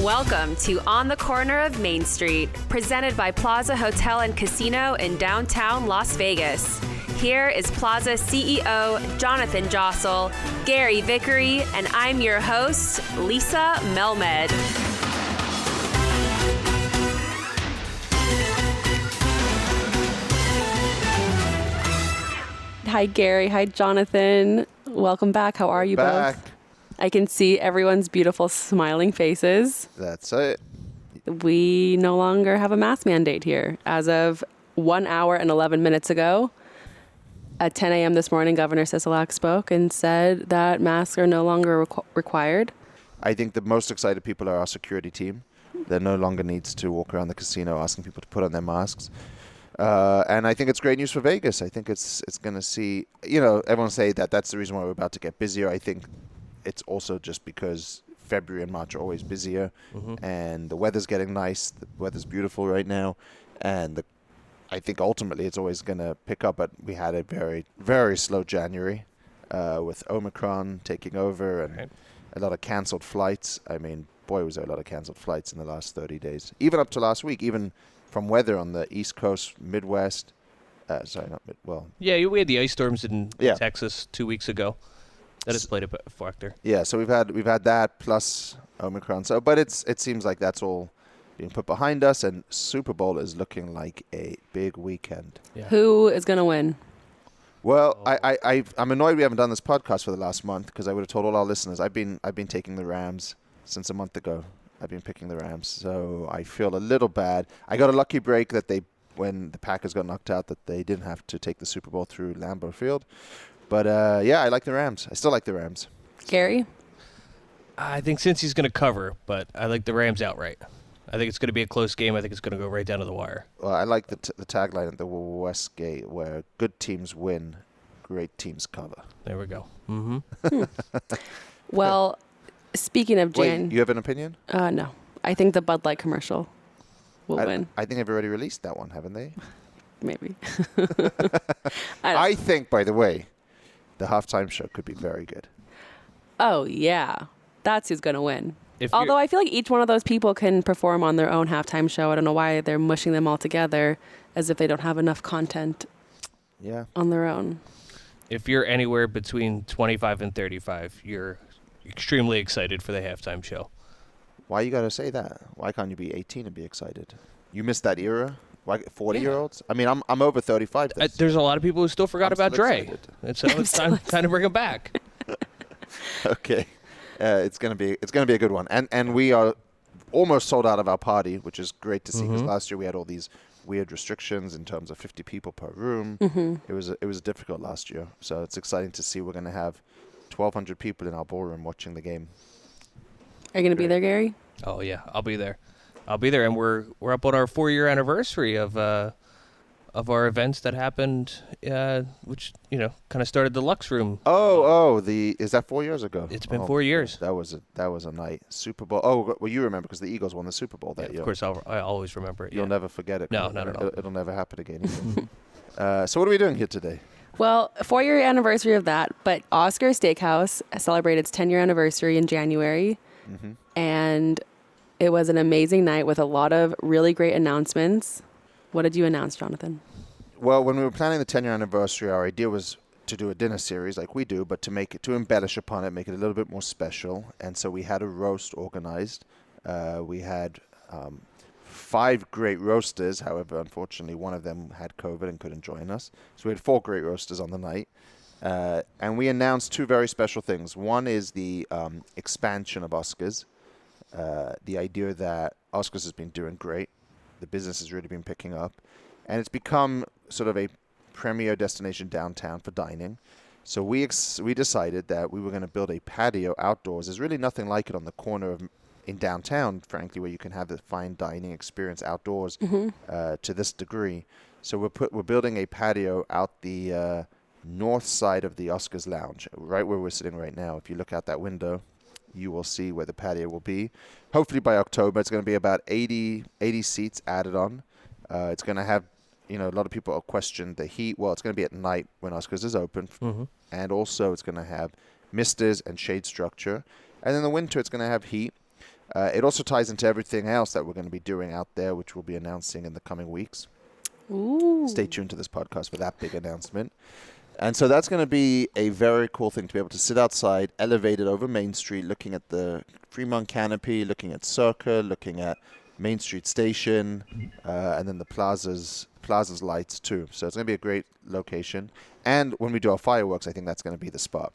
Welcome to On the Corner of Main Street, presented by Plaza Hotel and Casino in downtown Las Vegas. Here is Plaza CEO Jonathan Jossel, Gary Vickery, and I'm your host, Lisa Melmed. Hi, Gary. Hi, Jonathan. Welcome back. How are you both? I can see everyone's beautiful smiling faces. That's it. We no longer have a mask mandate here. As of 1 hour and 11 minutes ago, at 10 a.m. this morning, Governor Sisolak spoke and said that masks are no longer required. I think the most excited people are our security team. There no longer needs to walk around the casino asking people to put on their masks. And I think it's great news for Vegas. I think it's going to see, everyone say that that's the reason why we're about to get busier. I think it's also just because February and March are always busier, and the weather's getting nice. The weather's beautiful right now, and I think ultimately it's always going to pick up. But we had a very, very slow January with Omicron taking over and a lot of canceled flights. I mean, boy, was there a lot of canceled flights in the last 30 days. Even up to last week, even from weather on the East Coast, Midwest. Yeah, we had the ice storms in Texas 2 weeks ago. That has played a factor. Yeah, so we've had that plus Omicron. So, but it seems like that's all being put behind us, and Super Bowl is looking like a big weekend. Yeah. Who is going to win? Well, I'm annoyed we haven't done this podcast for the last month because I would have told all our listeners I've been taking the Rams since a month ago. I've been picking the Rams, so I feel a little bad. I got a lucky break that when the Packers got knocked out, that they didn't have to take the Super Bowl through Lambeau Field. But, I like the Rams. I still like the Rams. Gary? I think Cincy's going to cover, but I like the Rams outright. I think it's going to be a close game. I think it's going to go right down to the wire. Well, I like the tagline at the Westgate where good teams win, great teams cover. There we go. Well, speaking of Jan... Wait, you have an opinion? No. I think the Bud Light commercial will win. I think they've already released that one, haven't they? Maybe. I think, by the way, the halftime show could be very good. Oh, yeah. That's who's going to win. Although I feel like each one of those people can perform on their own halftime show. I don't know why they're mushing them all together as if they don't have enough content on their own. If you're anywhere between 25 and 35, you're extremely excited for the halftime show. Why you got to say that? Why can't you be 18 and be excited? You missed that era? 40-year-olds? I mean, I'm over 35. There's a lot of people who still forgot about Dre. And so it's time to bring him back. Okay. It's gonna be a good one. And we are almost sold out of our party, which is great to see because last year we had all these weird restrictions in terms of 50 people per room. It was difficult last year. So it's exciting to see we're going to have 1,200 people in our ballroom watching the game. Are you going to be there, Gary? Oh, yeah. I'll be there. And we're up on our 4-year anniversary of our events that happened, which kind of started the Lux Room. Is that 4 years ago? It's been 4 years. That was a night. Super Bowl. Oh, well, you remember because the Eagles won the Super Bowl that year. Of course, I always remember it. You'll never forget it. No, not at all. It'll never happen again. So what are we doing here today? Well, 4-year anniversary of that, but Oscar Steakhouse celebrated its 10-year anniversary in January, and it was an amazing night with a lot of really great announcements. What did you announce, Jonathan? Well, when we were planning the 10-year anniversary, our idea was to do a dinner series like we do, but to embellish upon it, make it a little bit more special. And so we had a roast organized. We had 5 great roasters. However, unfortunately, one of them had COVID and couldn't join us. So we had 4 great roasters on the night. And we announced 2 very special things. One is the expansion of Oscars. The idea that Oscars has been doing great. The business has really been picking up. And it's become sort of a premier destination downtown for dining. So we decided that we were going to build a patio outdoors. There's really nothing like it on the corner in downtown, frankly, where you can have the fine dining experience outdoors to this degree. So we're building a patio out the north side of the Oscars Lounge, right where we're sitting right now. If you look out that window, you will see where the patio will be. Hopefully by October, it's going to be about 80 seats added on. It's going to have, a lot of people have questioned the heat. Well, it's going to be at night when Oscars is open. And also it's going to have misters and shade structure. And in the winter, it's going to have heat. It also ties into everything else that we're going to be doing out there, which we'll be announcing in the coming weeks. Ooh. Stay tuned to this podcast for that big announcement. And so that's going to be a very cool thing to be able to sit outside, elevated over Main Street, looking at the Fremont Canopy, looking at Circa, looking at Main Street Station, and then the plaza's lights too. So it's going to be a great location. And when we do our fireworks, I think that's going to be the spot.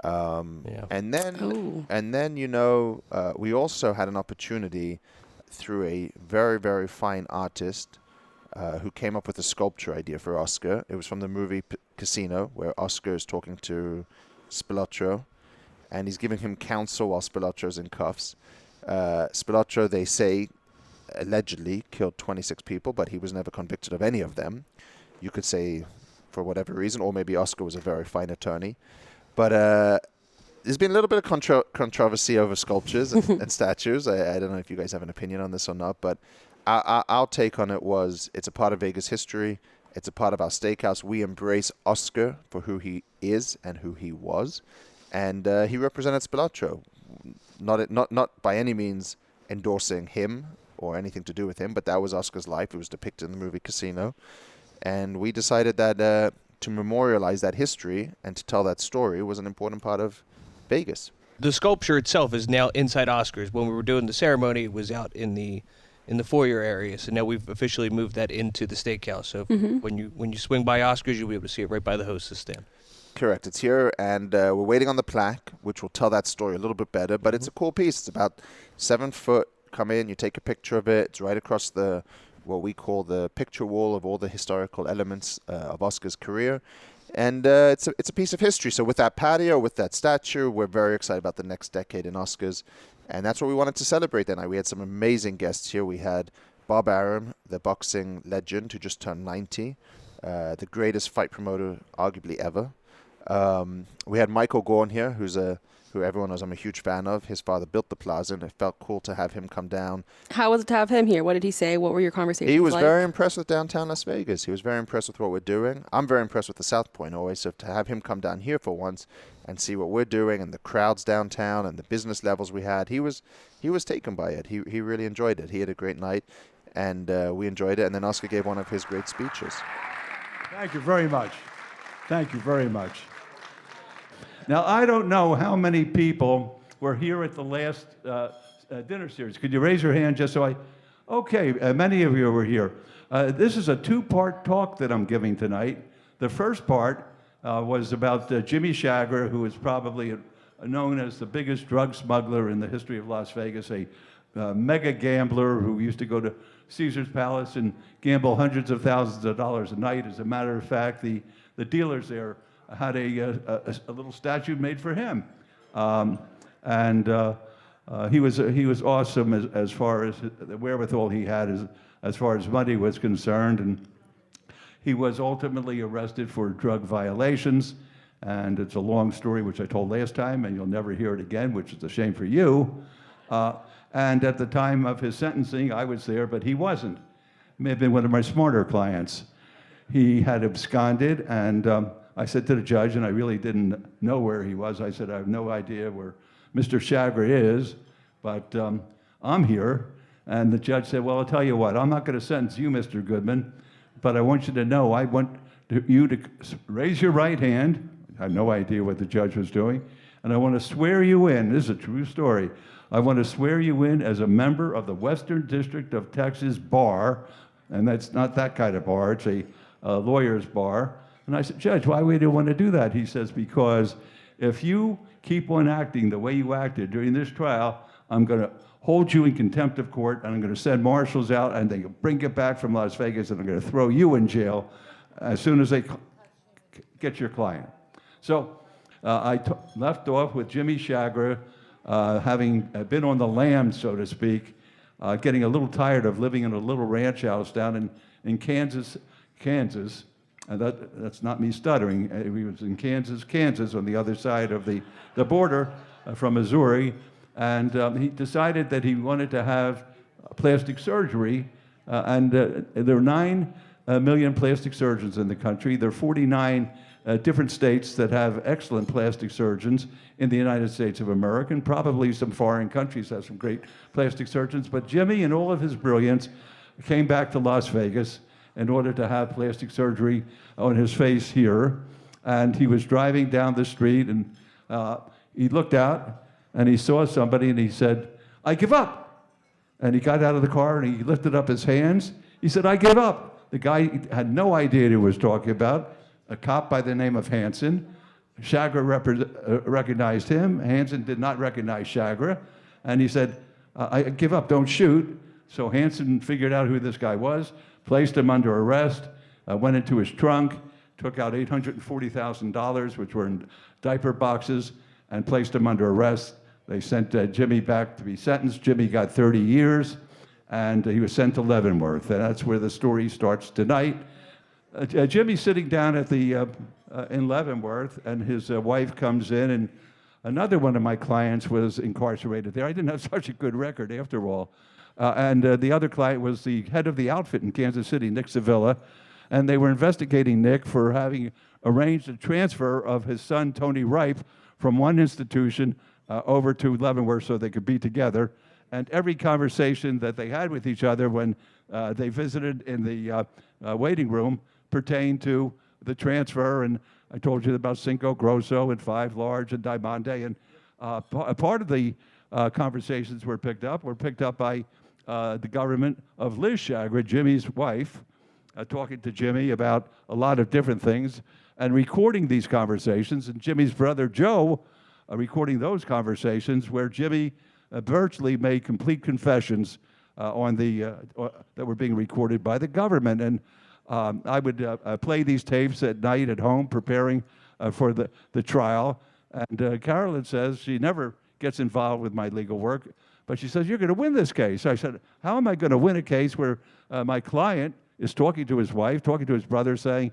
And then we also had an opportunity through a very, very fine artist who came up with a sculpture idea for Oscar. It was from the movie Casino, where Oscar is talking to Spilotro, and he's giving him counsel while Spilotro's in cuffs. Spilotro, they say, allegedly killed 26 people, but he was never convicted of any of them. You could say for whatever reason, or maybe Oscar was a very fine attorney. But there's been a little bit of controversy over sculptures and statues. I don't know if you guys have an opinion on this or not, but our take on it was it's a part of Vegas history. It's a part of our steakhouse. We embrace Oscar for who he is and who he was. And he represented Spilotro. Not by any means endorsing him or anything to do with him, but that was Oscar's life. It was depicted in the movie Casino. And we decided that to memorialize that history and to tell that story was an important part of Vegas. The sculpture itself is now inside Oscars. When we were doing the ceremony, it was out in the foyer area. So now we've officially moved that into the steakhouse. So when you swing by Oscars, you'll be able to see it right by the hostess stand. Correct. It's here, and we're waiting on the plaque, which will tell that story a little bit better. But it's a cool piece. It's about 7 foot. Come in, you take a picture of it. It's right across what we call the picture wall of all the historical elements of Oscar's career. And it's a piece of history. So with that patio, with that statue, we're very excited about the next decade in Oscars. And that's what we wanted to celebrate that night. We had some amazing guests here. We had Bob Arum, the boxing legend who just turned 90, the greatest fight promoter arguably ever. We had Michael Gorn here, who everyone knows I'm a huge fan of. His father built the plaza, and it felt cool to have him come down. How was it to have him here? What did he say? What were your conversations He was like? very impressed with downtown Las Vegas. He was very impressed with what we're doing. I'm very impressed with the South Point always. So to have him come down here for once and see what we're doing and the crowds downtown and the business levels we had, he was taken by it. He really enjoyed it. He had a great night, and we enjoyed it. And then Oscar gave one of his great speeches. Thank you very much. Thank you very much. Now, I don't know how many people were here at the last dinner series. Could you raise your hand just so Okay, many of you were here. This is a 2-part talk that I'm giving tonight. The first part was about Jimmy Shagger, who is probably known as the biggest drug smuggler in the history of Las Vegas, a mega gambler who used to go to Caesar's Palace and gamble hundreds of thousands of dollars a night. As a matter of fact, the dealers there had a little statue made for him. He was awesome as far as the wherewithal he had as far as money was concerned. And he was ultimately arrested for drug violations. And it's a long story, which I told last time, and you'll never hear it again, which is a shame for you. And at the time of his sentencing, I was there, but he wasn't. He may have been one of my smarter clients. He had absconded, and I said to the judge, and I really didn't know where he was, I said, I have no idea where Mr. Shagger is, but I'm here. And the judge said, well, I'll tell you what, I'm not going to sentence you, Mr. Goodman, but I want you to know, I want you to raise your right hand. I had no idea what the judge was doing. And I want to swear you in, this is a true story, I want to swear you in as a member of the Western District of Texas Bar, and that's not that kind of bar, it's a lawyer's bar. And I said, Judge, why would you want to do that? He says, because if you keep on acting the way you acted during this trial, I'm going to hold you in contempt of court, and I'm going to send marshals out, and they'll bring you back from Las Vegas, and I'm going to throw you in jail as soon as they get your client. So I left off with Jimmy Shagger, having been on the lam, so to speak, getting a little tired of living in a little ranch house down in Kansas. And that's not me stuttering. He was in Kansas, on the other side of the border from Missouri. And he decided that he wanted to have plastic surgery. There were 9 million plastic surgeons in the country. There are 49 different states that have excellent plastic surgeons in the United States of America, and probably some foreign countries have some great plastic surgeons. But Jimmy, in all of his brilliance, came back to Las Vegas in order to have plastic surgery on his face here. And he was driving down the street, and he looked out, and he saw somebody, and he said, "I give up." And he got out of the car, and he lifted up his hands. He said, "I give up." The guy had no idea what he was talking about. A cop by the name of Hansen. Chagra recognized him. Hansen did not recognize Chagra. And he said, "I give up, don't shoot." So Hansen figured out who this guy was, placed him under arrest, went into his trunk, took out $840,000, which were in diaper boxes, and placed him under arrest. They sent Jimmy back to be sentenced. Jimmy got 30 years, and he was sent to Leavenworth. And that's where the story starts tonight. Jimmy's sitting down at the in Leavenworth, and his wife comes in, and another one of my clients was incarcerated there. I didn't have such a good record, after all. And the other client was the head of the outfit in Kansas City, Nick Sevilla, and they were investigating Nick for having arranged a transfer of his son, Tony Ripe, from one institution over to Leavenworth so they could be together. And every conversation that they had with each other when they visited in the waiting room pertained to the transfer. And I told you about Cinco Grosso and Five Large and Diamante. And part of the conversations were picked up by the government of Liz Chagra, Jimmy's wife, talking to Jimmy about a lot of different things and recording these conversations. And Jimmy's brother Joe recording those conversations where Jimmy virtually made complete confessions that were being recorded by the government. And I would play these tapes at night at home, preparing for the trial. And Carolyn says she never gets involved with my legal work, but she says, "You're going to win this case." I said, "How am I going to win a case where my client is talking to his wife, talking to his brother, saying,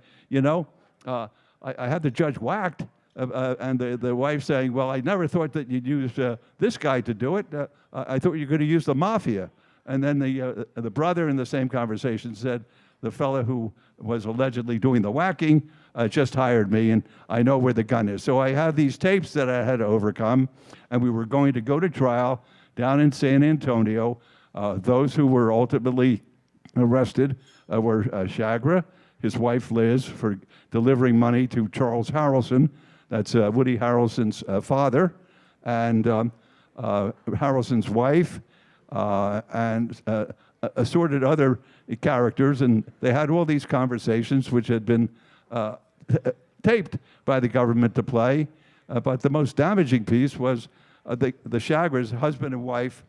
I had the judge whacked," and the wife saying, "Well, I never thought that you'd use this guy to do it. I thought you were going to use the mafia." And then the brother in the same conversation said, "The fellow who was allegedly doing the whacking just hired me, and I know where the gun is." So I have these tapes that I had to overcome, and we were going to go to trial down in San Antonio. Those who were ultimately arrested were Chagra, his wife Liz, for delivering money to Charles Harrelson, that's Woody Harrelson's father, and Harrelson's wife, and assorted other characters. And they had all these conversations which had been taped by the government to play. But the most damaging piece was the Chagras, husband and wife,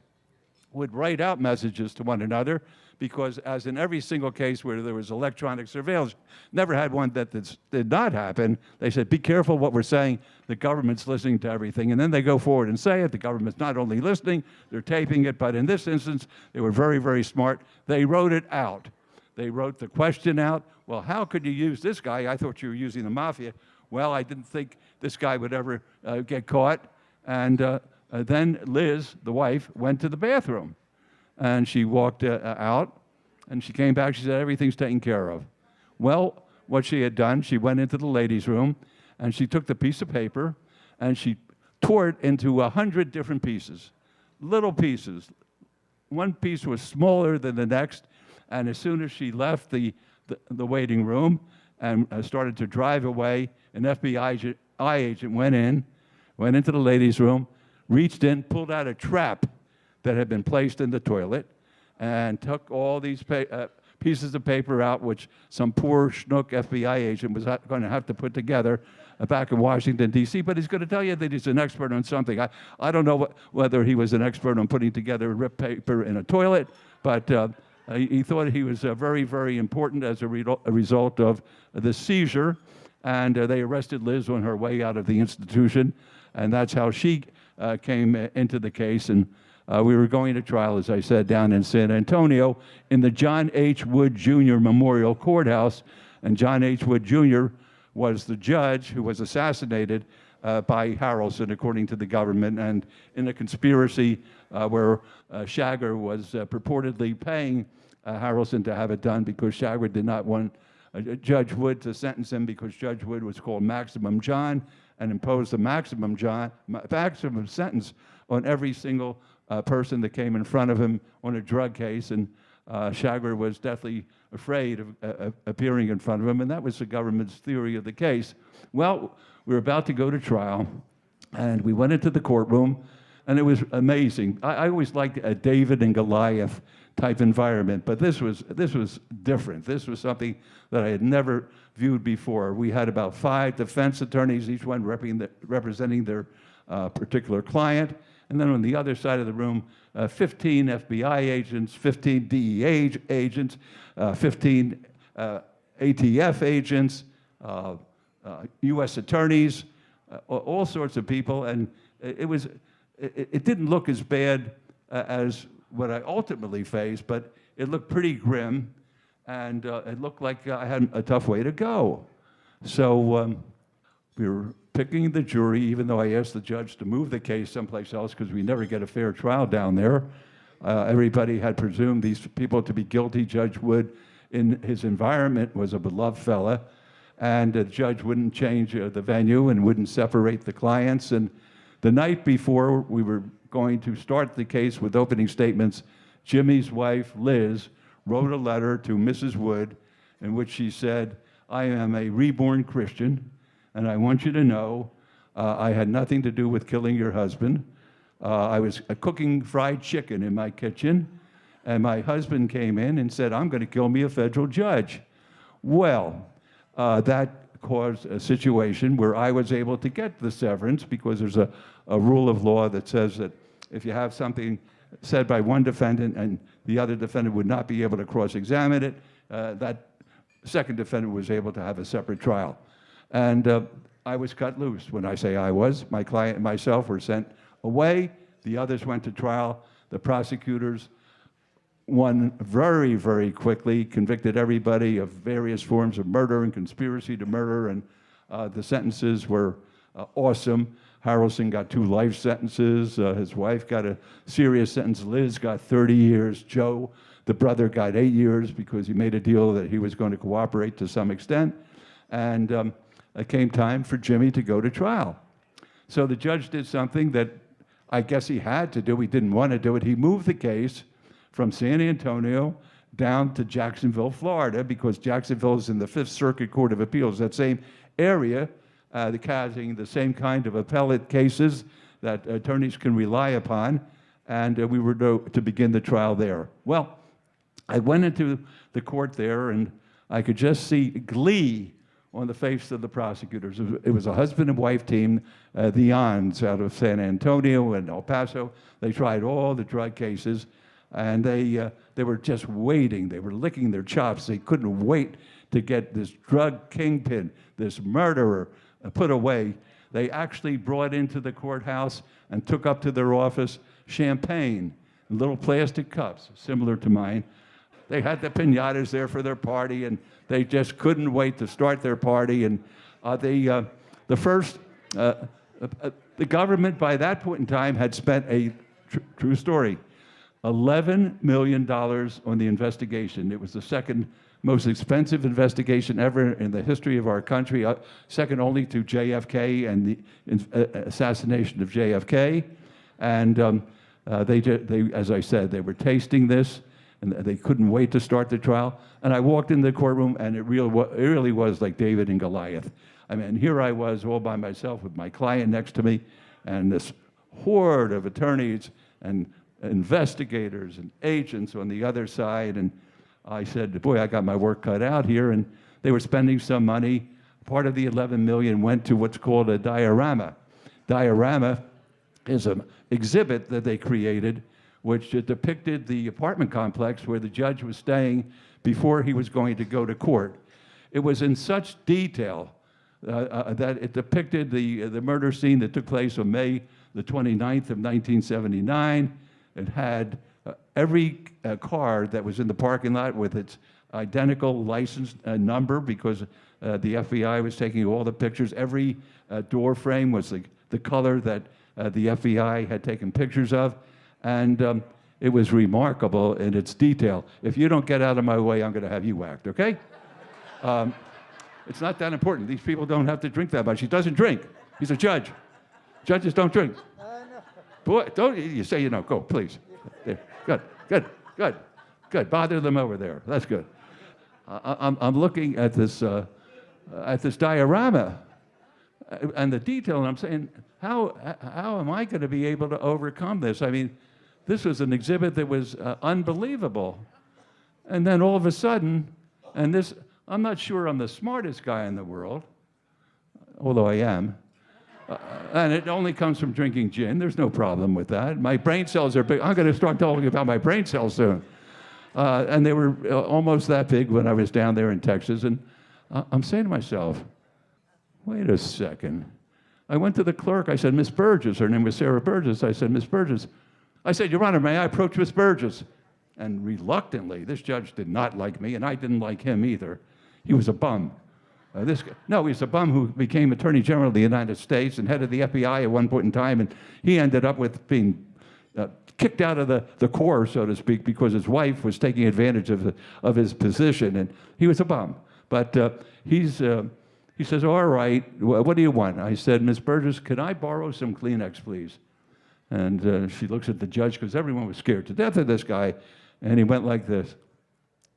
would write out messages to one another, because as in every single case where there was electronic surveillance, never had one that did not happen. They said, "Be careful what we're saying. The government's listening to everything." And then they go forward and say it. The government's not only listening, they're taping it. But in this instance, they were very, very smart. They wrote it out. They wrote the question out. "Well, how could you use this guy? I thought you were using the mafia." "Well, I didn't think this guy would ever get caught." And then Liz, the wife, went to the bathroom. And she walked out, and she came back. She said, "Everything's taken care of." Well, what she had done, she went into the ladies' room, and she took the piece of paper, and she tore it into 100 different pieces, little pieces. One piece was smaller than the next, and as soon as she left the waiting room and started to drive away, an FBI agent went into the ladies' room, reached in, pulled out a trap that had been placed in the toilet, and took all these pieces of paper out, which some poor schnook FBI agent was going to have to put together back in Washington, D.C. But he's going to tell you that he's an expert on something. I don't know whether he was an expert on putting together ripped paper in a toilet, but he thought he was very, very important as a result of the seizure. And they arrested Liz on her way out of the institution, and that's how she came into the case. And we were going to trial, as I said, down in San Antonio in the John H. Wood Jr. Memorial Courthouse. And John H. Wood Jr. was the judge who was assassinated by Harrelson, according to the government, and in a conspiracy where Chagra was purportedly paying Harrelson to have it done because Shagler did not want Judge Wood to sentence him because Judge Wood was called Maximum John and imposed the maximum sentence on every single person that came in front of him on a drug case. And Shagler was deathly afraid of appearing in front of him, and that was the government's theory of the case. Well, we were about to go to trial, and we went into the courtroom, and it was amazing. I always liked a David and Goliath type environment, but this was different. This was something that I had never viewed before. We had about 5 defense attorneys, each one representing their particular client, and then on the other side of the room, 15 FBI agents, 15 DEA agents, 15 ATF agents, U.S. attorneys, all sorts of people, and it didn't look as bad as what I ultimately faced, but it looked pretty grim, and it looked like I had a tough way to go. So we were picking the jury, even though I asked the judge to move the case someplace else because we never get a fair trial down there. Everybody had presumed these people to be guilty. Judge Wood, in his environment, was a beloved fella, and the judge wouldn't change the venue and wouldn't separate the clients. And the night before we were going to start the case with opening statements, Jimmy's wife, Liz, wrote a letter to Mrs. Wood in which she said, "I am a reborn Christian, and I want you to know I had nothing to do with killing your husband. I was cooking fried chicken in my kitchen, and my husband came in and said, 'I'm going to kill me a federal judge.'" Well, that caused a situation where I was able to get the severance because there's a rule of law that says that if you have something said by one defendant and the other defendant would not be able to cross-examine it, that second defendant was able to have a separate trial. And I was cut loose. When I say I was, my client and myself were sent away. The others went to trial. The prosecutors won very, very quickly, convicted everybody of various forms of murder and conspiracy to murder, and the sentences were awesome. Harrelson got 2 life sentences. His wife got a serious sentence. Liz got 30 years. Joe, the brother, got 8 years because he made a deal that he was going to cooperate to some extent. And it came time for Jimmy to go to trial. So the judge did something that I guess he had to do. He didn't want to do it. He moved the case from San Antonio down to Jacksonville, Florida, because Jacksonville is in the Fifth Circuit Court of Appeals, that same area, causing the same kind of appellate cases that attorneys can rely upon, and we were to begin the trial there. Well, I went into the court there, and I could just see glee on the face of the prosecutors. It was a husband and wife team, the Ons out of San Antonio and El Paso. They tried all the drug cases, and they were just waiting. They were licking their chops. They couldn't wait to get this drug kingpin, this murderer, put away. They actually brought into the courthouse and took up to their office champagne in little plastic cups, similar to mine. They had the piñatas there for their party, and they just couldn't wait to start their party. And the government by that point in time had spent true story, $11 million on the investigation. It was the second most expensive investigation ever in the history of our country, second only to JFK and the assassination of JFK. And they, as I said, they were tasting this, and they couldn't wait to start the trial. And I walked in the courtroom, and it really was like David and Goliath. I mean, here I was all by myself with my client next to me, and this horde of attorneys and investigators and agents on the other side. And I said, boy, I got my work cut out here. And they were spending some money. Part of the $11 million went to what's called a diorama. Diorama is an exhibit that they created which depicted the apartment complex where the judge was staying before he was going to go to court. It was in such detail that it depicted the murder scene that took place on May the 29th of 1979. It had every car that was in the parking lot with its identical license number because the FBI was taking all the pictures. Every door frame was the color that the FBI had taken pictures of. And It was remarkable in its detail. If you don't get out of my way, I'm going to have you whacked, okay? It's not that important. These people don't have to drink that much. He doesn't drink. He's a judge. Judges don't drink. Boy, don't you say you know. Go, please. There. Good. Bother them over there. That's good. I'm looking at this diorama and the detail, and I'm saying, how am I going to be able to overcome this? I mean, this was an exhibit that was unbelievable. And then all of a sudden, and this, I'm not sure I'm the smartest guy in the world, although I am. And it only comes from drinking gin. There's no problem with that. My brain cells are big. I'm going to start talking about my brain cells soon. And they were almost that big when I was down there in Texas. And I'm saying to myself, wait a second. I went to the clerk. I said, Miss Burgess. Her name was Sarah Burgess. I said, Miss Burgess. I said, Your Honor, may I approach Miss Burgess? And reluctantly, this judge did not like me, and I didn't like him either. He was a bum. He's a bum who became Attorney General of the United States and head of the FBI at one point in time, and he ended up with being kicked out of the Corps, so to speak, because his wife was taking advantage of his position, and he was a bum. But he says, all right, what do you want? I said, Miss Burgess, can I borrow some Kleenex, please? And she looks at the judge, because everyone was scared to death of this guy, and he went like this.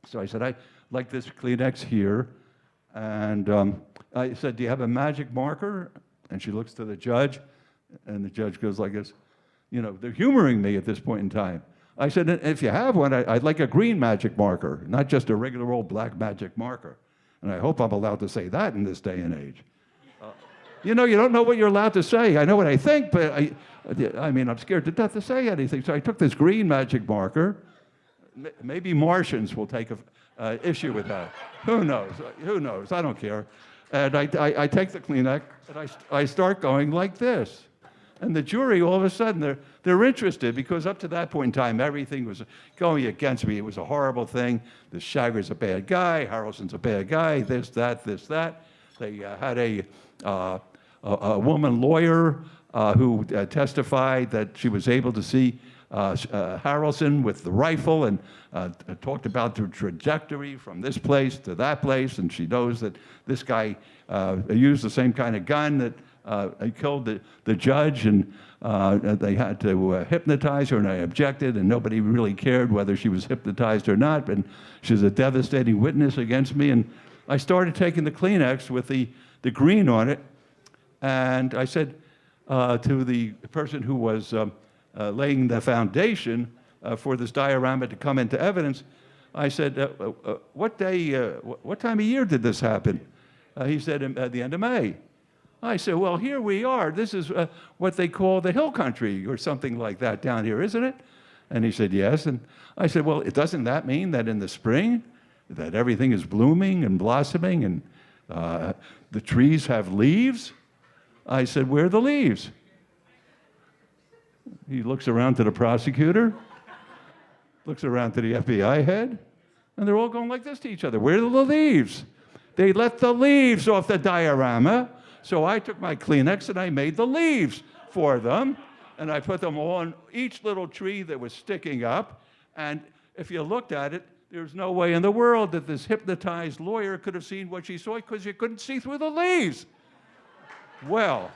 So I said, I like this Kleenex here. And I said, do you have a magic marker? And she looks to the judge, and the judge goes like this. You know, they're humoring me at this point in time. I said, if you have one, I'd like a green magic marker, not just a regular old black magic marker. And I hope I'm allowed to say that in this day and age. You know, you don't know what you're allowed to say. I know what I think, but I mean, I'm scared to death to say anything. So I took this green magic marker. Maybe Martians will take issue with that. Who knows? Who knows? I don't care. And I take the Kleenex, and I start going like this. And the jury, all of a sudden, they're interested, because up to that point in time, everything was going against me. It was a horrible thing. The Shagar's a bad guy. Harrelson's a bad guy. This, that. They had a woman lawyer who testified that she was able to see Harrelson with the rifle, and talked about the trajectory from this place to that place, and she knows that this guy used the same kind of gun that killed the judge, and they had to hypnotize her, and I objected, and nobody really cared whether she was hypnotized or not, and she's a devastating witness against me. And I started taking the Kleenex with the green on it, and I said to the person who was laying the foundation for this diorama to come into evidence, I said, what time of year did this happen? He said, at the end of May. I said, well, here we are. This is what they call the hill country or something like that down here, isn't it? And he said, yes. And I said, well, doesn't that mean that in the spring that everything is blooming and blossoming and the trees have leaves? I said, where are the leaves? He looks around to the prosecutor, looks around to the FBI head, and they're all going like this to each other. Where are the leaves? They left the leaves off the diorama. So I took my Kleenex and I made the leaves for them, and I put them on each little tree that was sticking up. And if you looked at it, there's no way in the world that this hypnotized lawyer could have seen what she saw, because you couldn't see through the leaves. Well,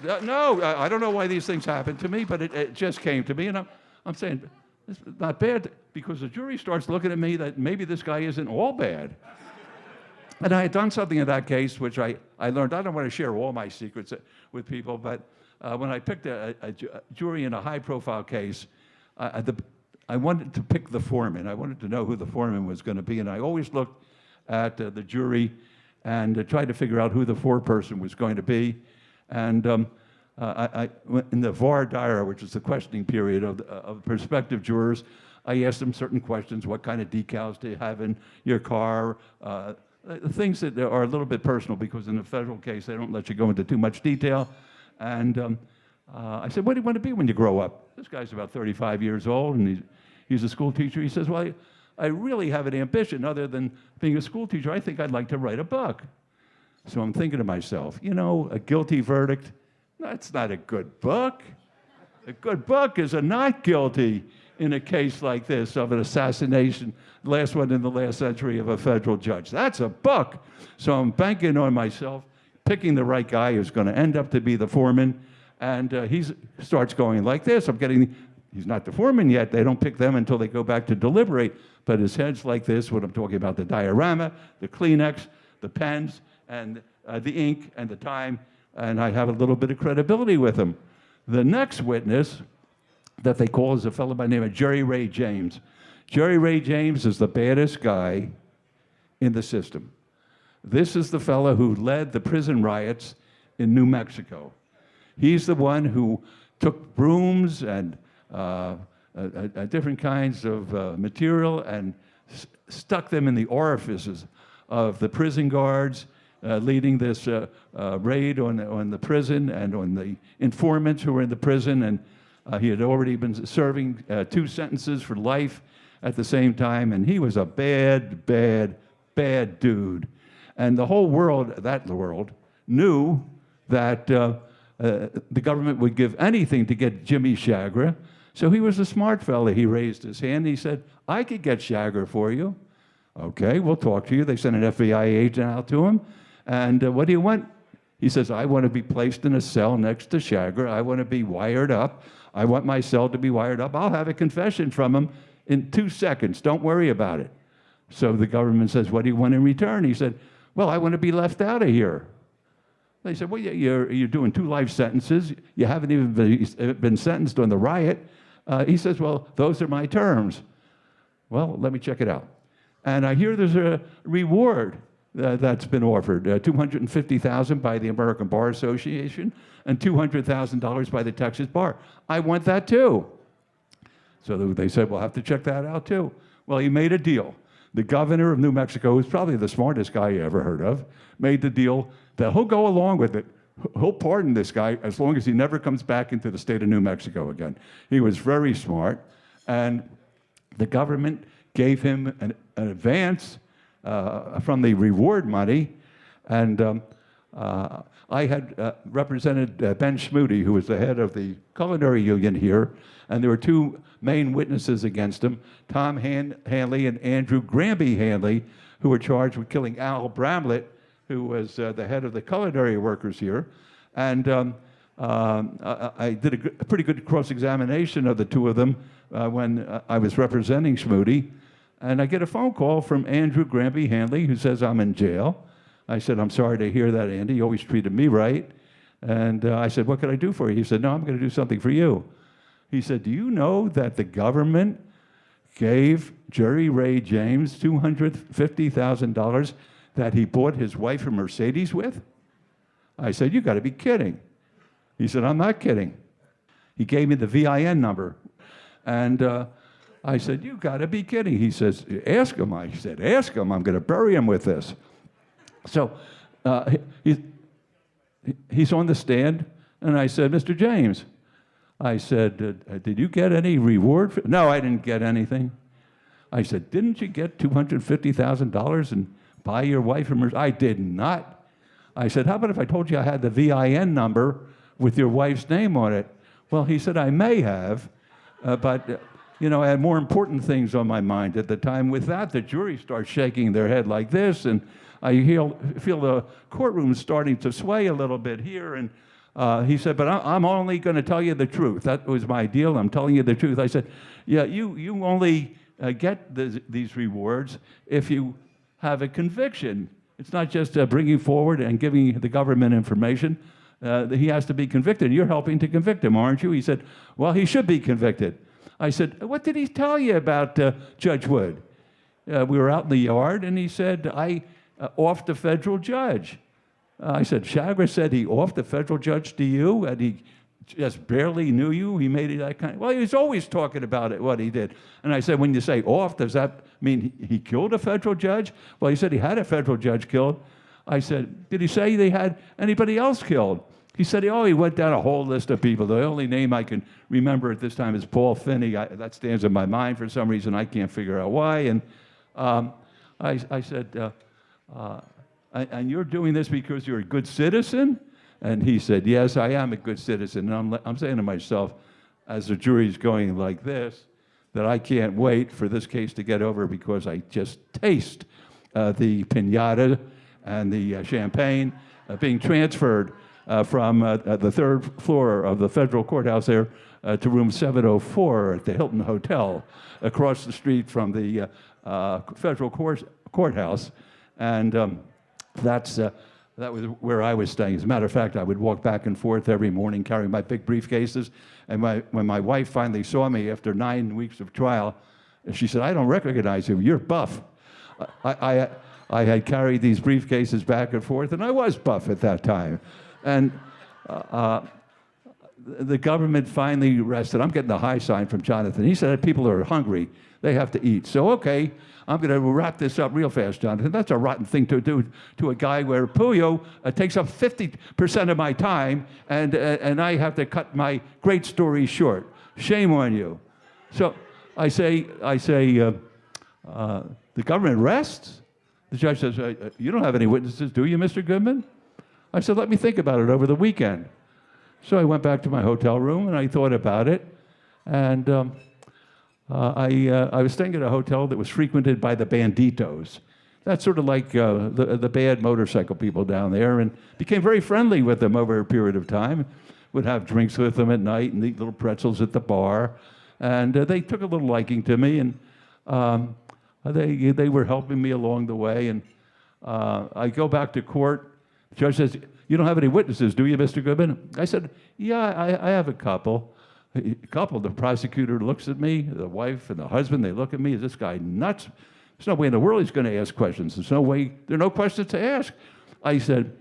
no, I don't know why these things happen to me, but it just came to me, and I'm saying, it's not bad, because the jury starts looking at me that maybe this guy isn't all bad. And I had done something in that case, which I learned. I don't want to share all my secrets with people, but when I picked a jury in a high-profile case, I wanted to pick the foreman. I wanted to know who the foreman was going to be, and I always looked at the jury and tried to figure out who the foreperson was going to be. And I in the voir dire, which is the questioning period of prospective jurors, I asked them certain questions. What kind of decals do you have in your car? Things that are a little bit personal, because in a federal case, they don't let you go into too much detail. And I said, what do you want to be when you grow up? This guy's about 35 years old, and he's a school teacher. He says, well, I really have an ambition other than being a school teacher. I think I'd like to write a book. So I'm thinking to myself, you know, a guilty verdict, that's not a good book. A good book is a not guilty in a case like this of an assassination, last one in the last century of a federal judge. That's a book. So I'm banking on myself, picking the right guy who's going to end up to be the foreman. And he starts going like this. He's not the foreman yet. They don't pick them until they go back to deliberate. But his head's like this when I'm talking about the diorama, the Kleenex, the pens, and the ink, and the time. And I have a little bit of credibility with him. The next witness that they call is a fellow by the name of Jerry Ray James. Jerry Ray James is the baddest guy in the system. This is the fellow who led the prison riots in New Mexico. He's the one who took brooms and different kinds of material and stuck them in the orifices of the prison guards, leading this raid on the prison and on the informants who were in the prison. And he had already been serving 2 sentences for life at the same time. And he was a bad, bad, bad dude. And the whole world, that world, knew that the government would give anything to get Jimmy Chagra. So he was a smart fella. He raised his hand. And he said, I could get Chagra for you. Okay, we'll talk to you. They sent an FBI agent out to him. And what do you want? He says, I want to be placed in a cell next to Chagra. I want to be wired up. I want my cell to be wired up. I'll have a confession from him in 2 seconds. Don't worry about it. So the government says, what do you want in return? He said, well, I want to be left out of here. They said, well, you're doing 2 life sentences. You haven't even been sentenced on the riot. He says, well, those are my terms. Well, let me check it out. And I hear there's a reward that's been offered, $250,000 by the American Bar Association and $200,000 by the Texas Bar. I want that too. So they said, we'll have to check that out too. Well, he made a deal. The governor of New Mexico, who's probably the smartest guy you ever heard of, made the deal that he'll go along with it. He'll pardon this guy as long as he never comes back into the state of New Mexico again. He was very smart, and the government gave him an advance from the reward money, and I had represented Ben Schmoody, who was the head of the culinary union here, and there were 2 main witnesses against him, Tom Hanley and Andrew Granby Hanley, who were charged with killing Al Bramlett, who was the head of the culinary workers here. And I did a pretty good cross-examination of the 2 of them when I was representing Schmoody. And I get a phone call from Andrew Granby Hanley, who says I'm in jail. I said, I'm sorry to hear that, Andy. You always treated me right. And I said, what can I do for you? He said, no, I'm going to do something for you. He said, do you know that the government gave Jerry Ray James $250,000 that he bought his wife a Mercedes with? I said, you got to be kidding. He said, I'm not kidding. He gave me the VIN number. And I said, you got to be kidding. He says, ask him. I said, ask him. I'm going to bury him with this. So he's on the stand, and I said, Mr. James, I said, did you get any reward? No, I didn't get anything. I said, didn't you get $250,000 and buy your wife a Mercedes? I did not. I said, how about if I told you I had the VIN number with your wife's name on it? Well, he said, I may have, but you know, I had more important things on my mind at the time. With that, the jury starts shaking their head like this, and I feel the courtroom starting to sway a little bit here. And he said, but I'm only going to tell you the truth. That was my deal. I'm telling you the truth. I said, yeah, you only get these rewards if you have a conviction. It's not just bringing forward and giving the government information. He has to be convicted. You're helping to convict him, aren't you? He said, well, he should be convicted. I said, what did he tell you about Judge Wood? We were out in the yard, and he said, I offed a federal judge. I said, Chagra said he offed a federal judge to you, and he just barely knew you? He made it that kind of... Well, he was always talking about it, what he did. And I said, when you say off, does that mean he killed a federal judge? Well, he said he had a federal judge killed. I said, did he say they had anybody else killed? He said, he went down a whole list of people. The only name I can remember at this time is Paul Finney. That stands in my mind for some reason. I can't figure out why. And I said, and you're doing this because you're a good citizen? And he said, yes, I am a good citizen. And I'm saying to myself, as the jury's going like this, that I can't wait for this case to get over because I just taste the piñata and the champagne being transferred from the third floor of the federal courthouse there to room 704 at the Hilton Hotel, across the street from the federal courthouse. And that was where I was staying. As a matter of fact, I would walk back and forth every morning carrying my big briefcases. And when my wife finally saw me after 9 weeks of trial, she said, "I don't recognize you. You're buff." I had carried these briefcases back and forth, and I was buff at that time. And the government finally rested. I'm getting the high sign from Jonathan. He said, people are hungry. They have to eat. So, okay, I'm going to wrap this up real fast, Jonathan. That's a rotten thing to do to a guy where Puyo takes up 50% of my time, and I have to cut my great story short. Shame on you. So I say, the government rests? The judge says, you don't have any witnesses, do you, Mr. Goodman? I said, let me think about it over the weekend. So I went back to my hotel room, and I thought about it. And I was staying at a hotel that was frequented by the banditos. That's sort of like the bad motorcycle people down there, and became very friendly with them over a period of time. Would have drinks with them at night and eat little pretzels at the bar. And they took a little liking to me, and they were helping me along the way. And I go back to court. The judge says, you don't have any witnesses, do you, Mr. Goodman? I said, yeah, I have a couple. The prosecutor looks at me, the wife and the husband, they look at me, is this guy nuts? There's no way in the world he's going to ask questions. There are no questions to ask. I said,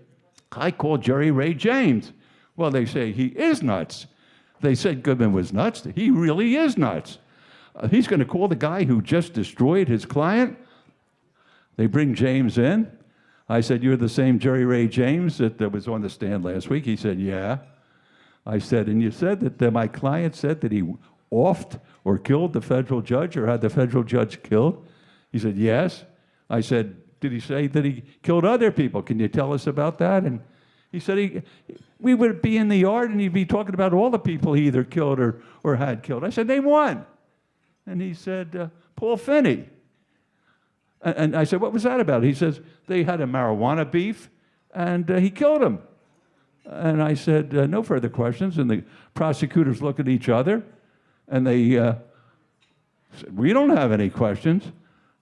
I called Jerry Ray James. Well, they say he is nuts. They said Goodman was nuts. He really is nuts. He's going to call the guy who just destroyed his client? They bring James in. I said, you're the same Jerry Ray James that was on the stand last week? He said, yeah. I said, and you said that my client said that he offed or killed the federal judge or had the federal judge killed? He said, yes. I said, did he say that he killed other people? Can you tell us about that? And he said we would be in the yard and he'd be talking about all the people he either killed or had killed. I said, name one. And he said, Paul Finney. And I said, what was that about? He says, they had a marijuana beef, and he killed him. And I said, no further questions. And the prosecutors look at each other, and they said, we don't have any questions.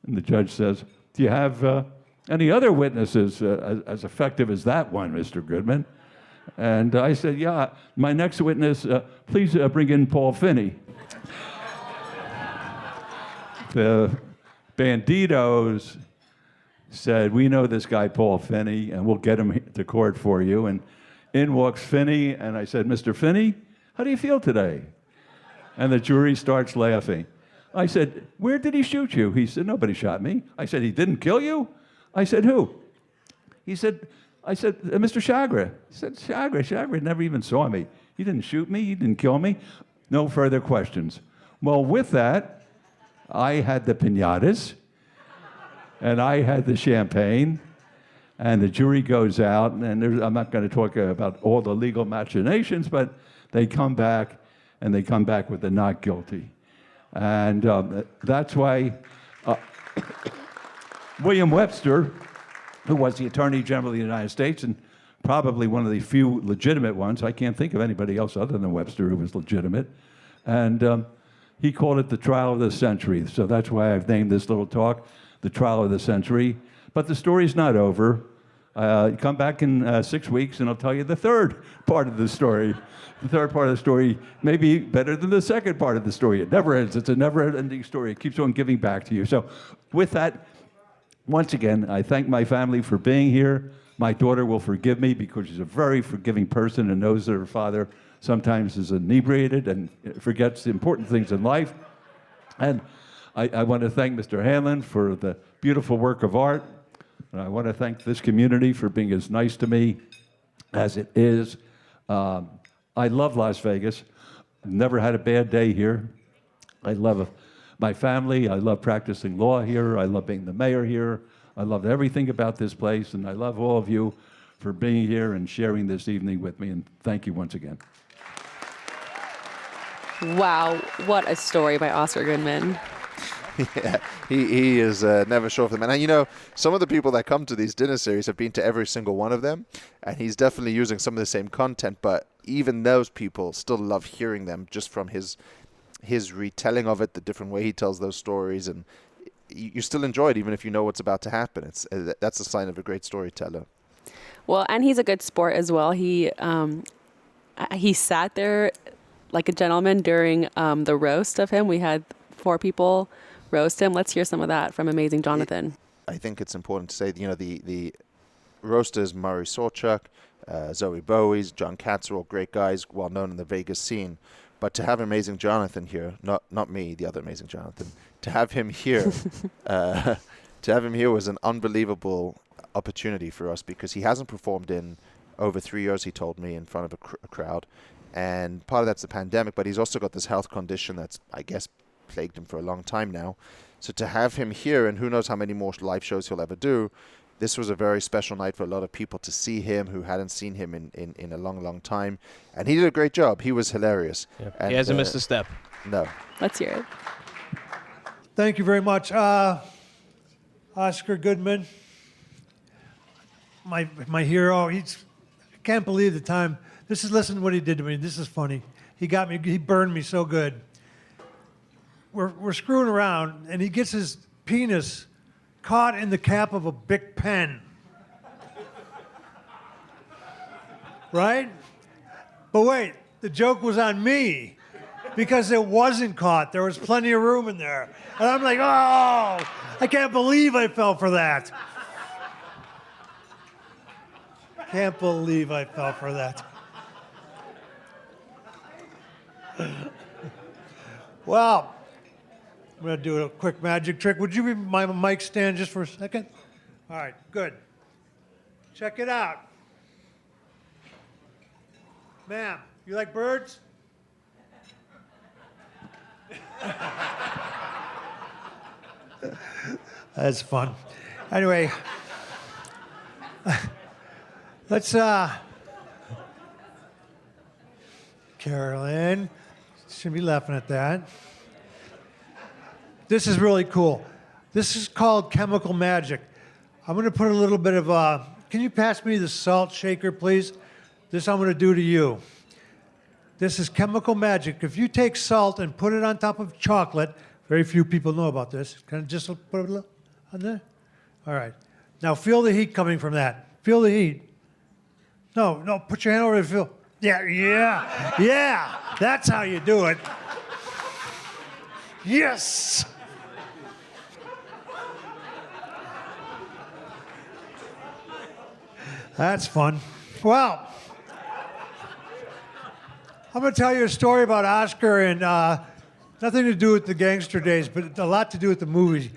And the judge says, do you have any other witnesses as effective as that one, Mr. Goodman? And I said, yeah, my next witness, please bring in Paul Finney. The banditos said, we know this guy Paul Finney, and we'll get him to court for you. And in walks Finney, and I said, Mr. Finney, how do you feel today? And the jury starts laughing. I said, where did he shoot you? He said, nobody shot me. I said, he didn't kill you? I said, who? I said, Mr. Chagra. He said, Chagra never even saw me. He didn't shoot me, he didn't kill me. No further questions. Well, with that, I had the piñatas, and I had the champagne, and the jury goes out, and I'm not going to talk about all the legal machinations, but they come back, and they come back with a not guilty. And that's why William Webster, who was the Attorney General of the United States, and probably one of the few legitimate ones, I can't think of anybody else other than Webster who was legitimate, and he called it the trial of the century. So that's why I've named this little talk the trial of the century. But the story's not over. Come back in 6 weeks and I'll tell you the third part of the story. The third part of the story may be better than the second part of the story. It never ends. It's a never-ending story. It keeps on giving back to you. So with that, once again, I thank my family for being here. My daughter will forgive me because she's a very forgiving person and knows that her father sometimes is inebriated and forgets the important things in life. And I want to thank Mr. Hanlon for the beautiful work of art. And I want to thank this community for being as nice to me as it is. I love Las Vegas. I've never had a bad day here. I love my family. I love practicing law here. I love being the mayor here. I love everything about this place. And I love all of you for being here and sharing this evening with me. And thank you once again. Wow, what a story by Oscar Goodman. Yeah, he is never short of them. And you know, some of the people that come to these dinner series have been to every single one of them, and he's definitely using some of the same content. But even those people still love hearing them just from his retelling of it, the different way he tells those stories, and you still enjoy it even if you know what's about to happen. That's a sign of a great storyteller. Well, and he's a good sport as well. He sat there like a gentleman during the roast of him. We had 4 people roast him. Let's hear some of that from Amazing Jonathan. I think it's important to say, you know, the roasters, Murray Sawchuk, Zoe Bowies, John Katz are all great guys, well known in the Vegas scene. But to have Amazing Jonathan here, not me, the other Amazing Jonathan, to have him here, was an unbelievable opportunity for us because he hasn't performed in over 3 years, he told me, in front of a crowd. And part of that's the pandemic, but he's also got this health condition that's, I guess, plagued him for a long time now. So to have him here, and who knows how many more live shows he'll ever do, this was a very special night for a lot of people to see him who hadn't seen him in a long, long time. And he did a great job. He was hilarious. Yeah. And, He hasn't missed a step. No. Let's hear it. Thank you very much. Oscar Goodman, my hero. I can't believe the time. Listen to what he did to me. This is funny. He got me, he burned me so good. We're screwing around, and he gets his penis caught in the cap of a Bic pen. Right? But wait, the joke was on me because it wasn't caught. There was plenty of room in there. And I'm like, oh, I can't believe I fell for that. Can't believe I fell for that. Well, I'm going to do a quick magic trick. Would you be my mic stand just for a second? All right, good. Check it out. Ma'am, you like birds? That's fun. Anyway, let's, Carolyn, shouldn't be laughing at that. This is really cool. This is called chemical magic. I'm going to put a little bit of, can you pass me the salt shaker, please? This I'm going to do to you. This is chemical magic. If you take salt and put it on top of chocolate, very few people know about this. Can I just put a little on there? All right. Now feel the heat coming from that. Feel the heat. No, put your hand over and feel. Yeah. That's how you do it. Yes. That's fun. Well, I'm going to tell you a story about Oscar and nothing to do with the gangster days, but a lot to do with the movie.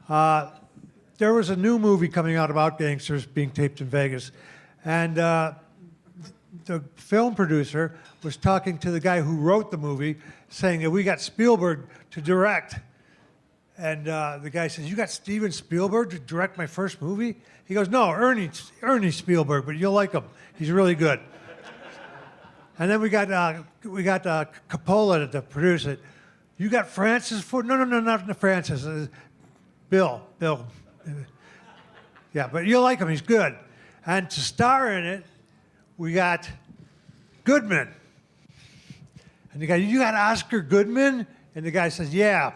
There was a new movie coming out about gangsters being taped in Vegas. And the film producer was talking to the guy who wrote the movie, saying that we got Spielberg to direct. And the guy says, you got Steven Spielberg to direct my first movie? He goes, no, Ernie Spielberg, but you'll like him. He's really good. And then we got Coppola to produce it. You got Francis Ford? No, not Francis. Bill. Yeah, but you'll like him. He's good. And to star in it, we got Goodman. And the guy, you got Oscar Goodman? And the guy says, yeah.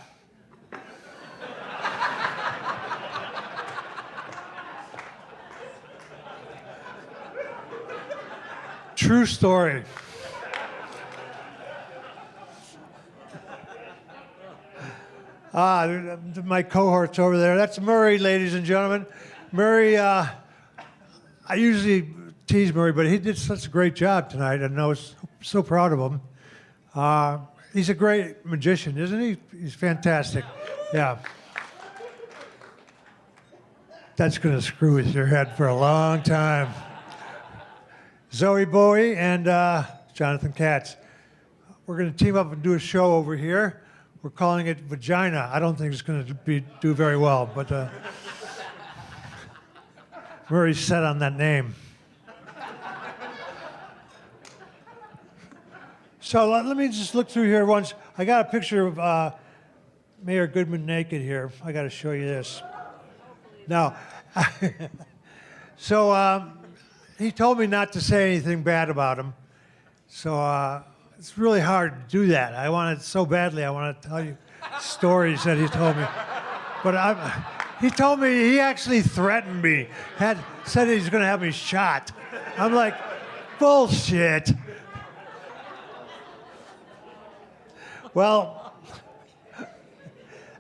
True story. My cohort's over there. That's Murray, ladies and gentlemen. Murray, I usually tease Murray, but he did such a great job tonight, and I was so proud of him. He's a great magician, isn't he? He's fantastic. Yeah. That's going to screw with your head for a long time. Zoe Bowie and Jonathan Katz. We're going to team up and do a show over here. We're calling it Vagina. I don't think it's going to do very well, but Murray's set on that name. So let me just look through here once. I got a picture of Mayor Goodman naked here. I got to show you this. Now, so he told me not to say anything bad about him. So it's really hard to do that. I want to tell you stories that he told me. But he told me, he actually threatened me, said he's going to have me shot. I'm like, bullshit. Well,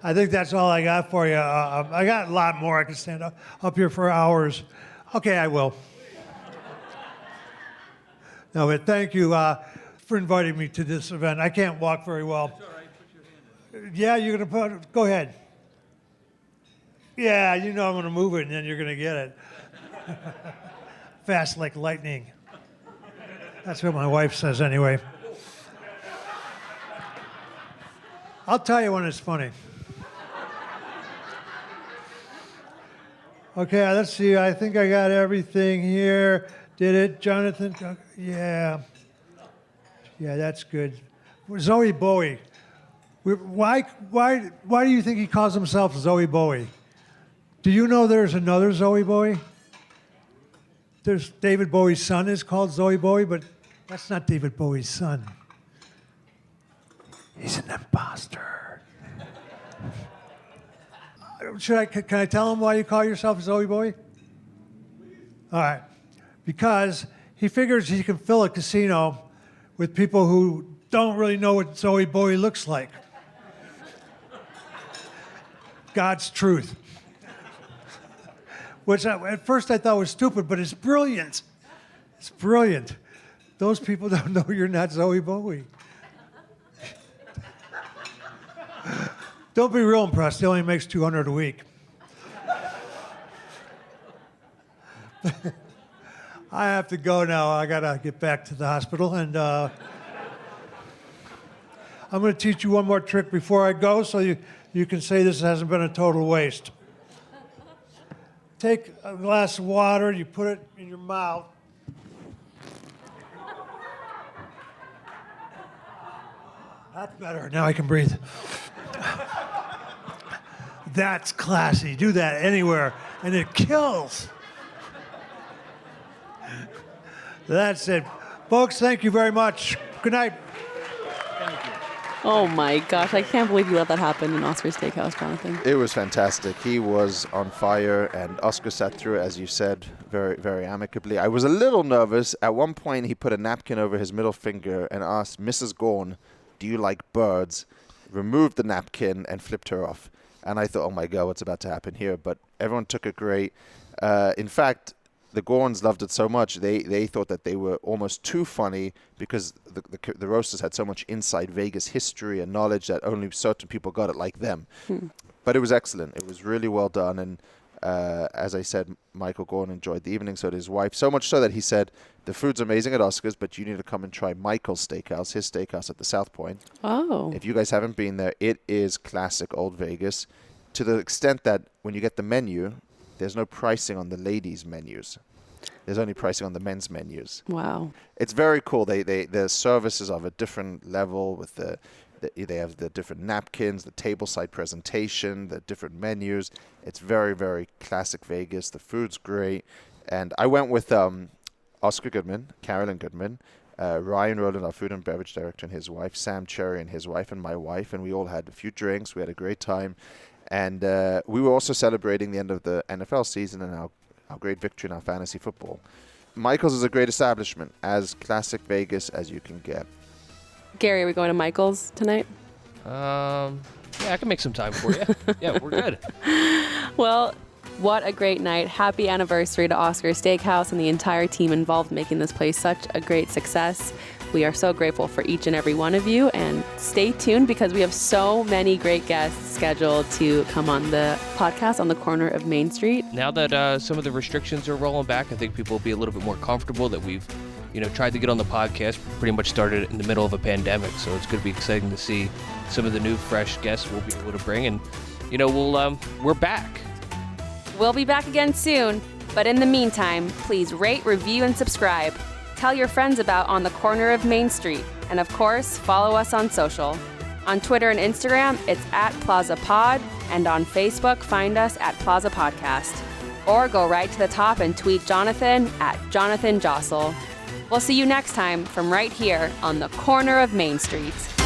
I think that's all I got for you. I got a lot more. I can stand up here for hours. Okay, I will. No, but thank you for inviting me to this event. I can't walk very well. It's all right. Put your hand Yeah, you're going to go ahead. Yeah, you know I'm going to move it, and then you're going to get it. Fast like lightning. That's what my wife says anyway. I'll tell you when it's funny. Okay, let's see. I think I got everything here. Did it, Jonathan? Yeah. Yeah, that's good. Zoe Bowie. Why do you think he calls himself Zoe Bowie? Do you know there's another Zoe Bowie? There's David Bowie's son is called Zoe Bowie, but that's not David Bowie's son. He's an imposter. Can I tell him why you call yourself Zoe Bowie? All right. Because he figures he can fill a casino with people who don't really know what Zoe Bowie looks like. God's truth. Which at first I thought was stupid, but it's brilliant. It's brilliant. Those people don't know you're not Zoe Bowie. Don't be real impressed. He only makes $200 a week. I have to go now. I got to get back to the hospital. And I'm going to teach you one more trick before I go so you can say this hasn't been a total waste. Take a glass of water, you put it in your mouth. That's better. Now I can breathe. That's classy. Do that anywhere, and it kills. That's it. Folks, thank you very much. Good night. Oh my gosh, I can't believe you let that happen in Oscar's Steakhouse, Jonathan. It was fantastic. He was on fire, and Oscar sat through it, as you said, very, very amicably. I was a little nervous. At one point, he put a napkin over his middle finger and asked Mrs. Gorn, "Do you like birds?" Removed the napkin and flipped her off. And I thought, oh my God, what's about to happen here? But everyone took it great. In fact, the Gorns loved it so much, they thought that they were almost too funny because the roasters had so much inside Vegas history and knowledge that only certain people got it like them. But it was excellent. It was really well done. And as I said, Michael Gorn enjoyed the evening, so did his wife. So much so that he said, the food's amazing at Oscar's, but you need to come and try Michael's Steakhouse, his steakhouse at the South Point. Oh. If you guys haven't been there, it is classic old Vegas to the extent that when you get the menu, there's no pricing on the ladies' menus. There's only pricing on the men's menus. Wow. It's very cool. The services are of a different level with they have the different napkins, the tableside presentation, the different menus. It's very, very classic Vegas. The food's great. And I went with Oscar Goodman, Carolyn Goodman, Ryan Rowland, our food and beverage director, and his wife, Sam Cherry and his wife, and my wife. And we all had a few drinks. We had a great time. And we were also celebrating the end of the NFL season and our great victory in our fantasy football. Michael's is a great establishment, as classic Vegas as you can get. Gary, are we going to Michael's tonight? Yeah, I can make some time for you. Yeah, we're good. Well, what a great night. Happy anniversary to Oscar Steakhouse and the entire team involved making this place such a great success. We are so grateful for each and every one of you, and stay tuned because we have so many great guests scheduled to come on the podcast on the corner of Main Street. Now that some of the restrictions are rolling back, I think people will be a little bit more comfortable that we've, tried to get on the podcast. Pretty much started in the middle of a pandemic, so it's going to be exciting to see some of the new, fresh guests we'll be able to bring. And, we're back. We'll be back again soon, but in the meantime, please rate, review, and subscribe. Tell your friends about On the Corner of Main Street. And of course, follow us on social. On Twitter and Instagram, it's @PlazaPod, and on Facebook, find us at Plaza Podcast. Or go right to the top and tweet Jonathan @JonathanJossel. We'll see you next time from right here on the corner of Main Street.